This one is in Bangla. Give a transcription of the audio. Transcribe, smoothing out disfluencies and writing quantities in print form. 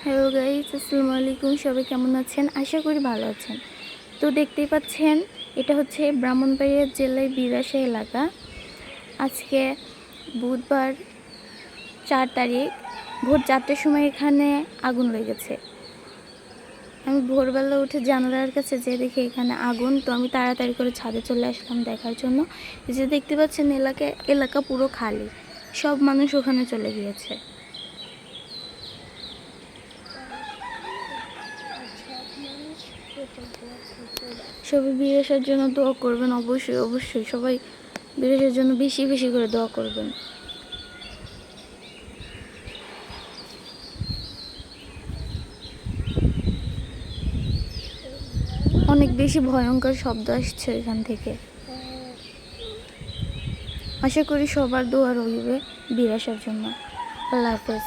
হ্যালো গাইস, আসসালামু আলাইকুম। সবাই কেমন আছেন? আশা করি ভালো আছেন। তো দেখতেই পাচ্ছেন, এটা হচ্ছে ব্রাহ্মণবাড়িয়া জেলায় বিরাশা এলাকা। আজকে বুধবার 4 তারিখ ভোর 4টার সময় এখানে আগুন লেগেছে। আমি ভোরবেলা উঠে জানালার কাছে যেয়ে দেখি এখানে আগুন। তো আমি তাড়াতাড়ি করে ছাদে চলে আসলাম দেখার জন্য। এই যে দেখতে পাচ্ছেন এলাকা পুরো খালি, সব মানুষ ওখানে চলে গিয়েছে। সবাই বিরাশার জন্য দোয়া করবেন, অবশ্যই সবাই বিরাশার জন্য বেশি বেশি করে দোয়া করবেন। অনেক বেশি ভয়ঙ্কর শব্দ আসছে এখান থেকে। আশা করি সবার দোয়া রইবে বিরাশার জন্য। আল্লাহ হাফেজ।